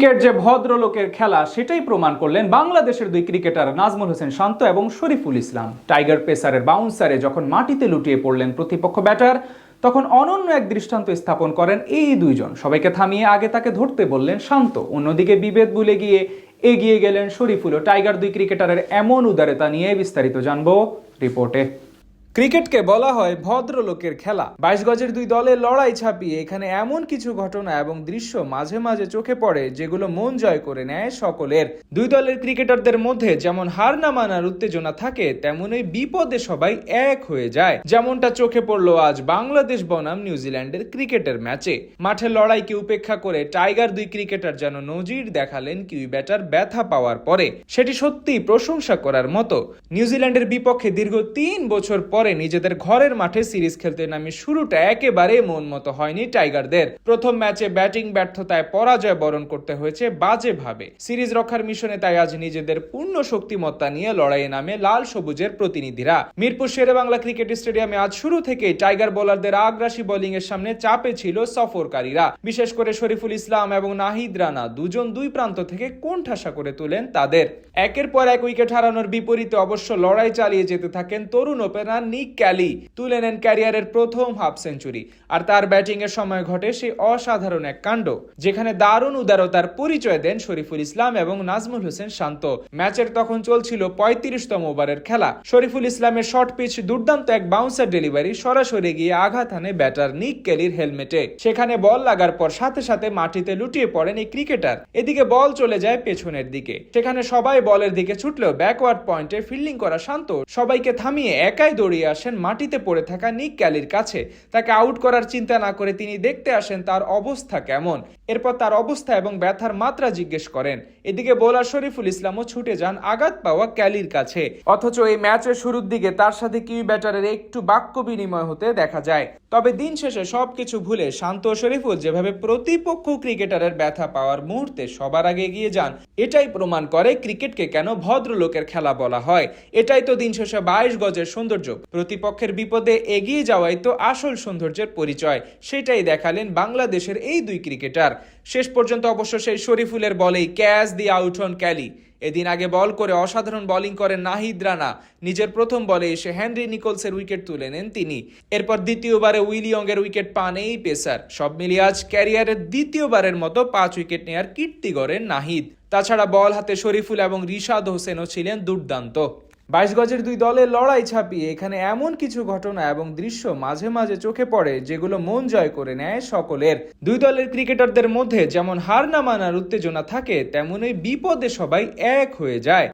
Cricket যে ভদ্রলোকের খেলা সেটাই প্রমাণ করলেন বাংলাদেশের দুই ক্রিকেটার নাজমুল হোসেন শান্ত এবং শরীফুল ইসলাম। টাইগার পেসারের বাউন্সারে যখন মাটিতে লুটিয়ে পড়লেন প্রতিপক্ষ ব্যাটার, তখন অনন্য এক দৃষ্টান্ত স্থাপন করেন এই দুইজন। সবাইকে থামিয়ে আগে তাকে ধরতে বললেন শান্ত, অন্যদিকে বিভেদ ভুলে গিয়ে এগিয়ে গেলেন শরীফুল। টাইগার দুই ক্রিকেটারের এমন উদারতা নিয়ে বিস্তারিত জানবো রিপোর্টে। ক্রিকেটকে বলা হয় ভদ্রলোকের খেলা। 22 গজের দুই দলের লড়াই ছাপিয়ে এখানে এমন কিছু ঘটনা এবং দৃশ্য মাঝে মাঝে চোখে পড়ে যেগুলো মন জয় করে নেয় সকলের। দুই দলের ক্রিকেটারদের মধ্যে যেমন হার না মানার উত্তেজনা থাকে, তেমনই বিপদে সবাই এক হয়ে যায়। যেমনটা চোখে পড়লো আজ বাংলাদেশ বনাম নিউজিল্যান্ডের ক্রিকেটের ম্যাচে। মাঠের লড়াইকে উপেক্ষা করে টাইগার দুই ক্রিকেটার যেন নজির দেখালেন কিউই ব্যাটার ব্যথা পাওয়ার পরে। সেটি সত্যি প্রশংসা করার মতো। নিউজিল্যান্ডের বিপক্ষে দীর্ঘ 3 বছর পরে নিজেদের ঘরের মাঠে সিরিজ খেলতে নামে শুরুটা একেবারে মন মতো হয়নি টাইগারদের। প্রথম ম্যাচে ব্যাটিং ব্যর্থতায় পরাজয় বরণ করতে হয়েছে বাজেভাবে। সিরিজ রক্ষার মিশনে তাই আজ নিজেদের পূর্ণ শক্তিমত্তা নিয়ে লড়াইয়ে নামে লাল সবুজের প্রতিনিধিরা। মিরপুর শেরেবাংলা ক্রিকেট স্টেডিয়ামে আজ শুরু থেকেই টাইগার বোলারদের আগ্রাসী বোলিং এর সামনে চাপে ছিল সফরকারীরা। বিশেষ করে শরীফুল ইসলাম এবং নাহিদ রানা দুজন দুই প্রান্ত থেকে কোণঠাসা করে তোলেন তাদের। একের পর এক উইকেট হারানোর বিপরীতে অবশ্য লড়াই চালিয়ে যেতে থাকেন তরুণ ওপেনার নিক ক্যালি। তুলে নেন ক্যারিয়ারের প্রথম হাফ সেঞ্চুরি। আর তার ব্যাটিং এর সময় ঘটে সেই অসাধারণ এক কাণ্ড, যেখানে দারুণ উদারতার পরিচয় দেন শরীফুল ইসলাম এবং নাজমুল হোসেন শান্ত। ম্যাচের তখন চলছিল 35তম ওভারের খেলা। শরীফুল ইসলামের শর্ট পিচ দুর্দান্ত এক বাউন্সার ডেলিভারি সরাসরি গিয়ে আঘাত হানে ব্যাটার নিক ক্যালির হেলমেটে। সেখানে বল লাগার পর সাথে সাথে মাটিতে লুটিয়ে পড়েন এই ক্রিকেটার। এদিকে বল চলে যায় পেছনের দিকে। সেখানে সবাই বলের দিকে ছুটলেও ব্যাকওয়ার্ড পয়েন্টে ফিল্ডিং করা শান্ত সবাইকে থামিয়ে একাই দৌড়িয়ে আসেন মাটিতে পড়ে থাকা নিক ক্যালির কাছে। তাকে আউট করার চিন্তা না করে তিনি দেখতে আসেন তার অবস্থা কেমন। এরপর তার অবস্থা এবং ব্যথার মাত্রা জিজ্ঞেস করেন। এদিকে বোলার শরীফুল ইসলামও ছুটে যান আঘাত পাওয়া ক্যালির কাছে। অথচ এই ম্যাচের শুরুর দিকে তার সাথে কিউই ব্যাটারের একটু বাক্য বিনিময় হতে দেখা যায়। তবে দিন শেষে সবকিছু ভুলে শান্ত ও শরীফুল যেভাবে প্রতিপক্ষ ক্রিকেটারের ব্যথা পাওয়ার মুহূর্তে সবার আগে এগিয়ে যান, এটাই প্রমাণ করে ক্রিকেটকে কেন ভদ্রলোকের খেলা বলা হয়। এটাই তো দিন শেষে 22 গজের সৌন্দর্য। প্রতিপক্ষের বিপদে এগিয়ে যাওয়াই তো আসল সৌন্দর্যের পরিচয়। সেটাই দেখালেন বাংলাদেশের এই দুই ক্রিকেটার। শেষ পর্যন্ত অবশ্য সেই শরীফুলের বলেই catch the out on Kelly. এদিন আগে বল করে অসাধারণ বোলিং করেন নাহিদ রানা। নিজের প্রথম বলে এসে হেনরি নিকোলসের উইকেট তুলে নেন তিনি। এরপর দ্বিতীয়বারে উইলিয়ং এর উইকেট পান এই পেসার। সব মিলিয়ে আজ ক্যারিয়ারের দ্বিতীয়বারের মতো 5 উইকেট নেয়ার কীর্তি গড়েন নাহিদ। তাছাড়া বল হাতে শরীফুল এবং রিশাদ হোসেনও ছিলেন দুর্দান্ত। 22 গজের দুই দলের লড়াই ছাপিয়ে এখানে এমন কিছু ঘটনা এবং দৃশ্য মাঝে মাঝে চোখে পড়ে যেগুলো মন জয় করে নেয় সকলের। দুই দলের ক্রিকেটারদের মধ্যে যেমন হার না মানার উত্তেজনা থাকে, তেমনই বিপদে সবাই এক হয়ে যায়।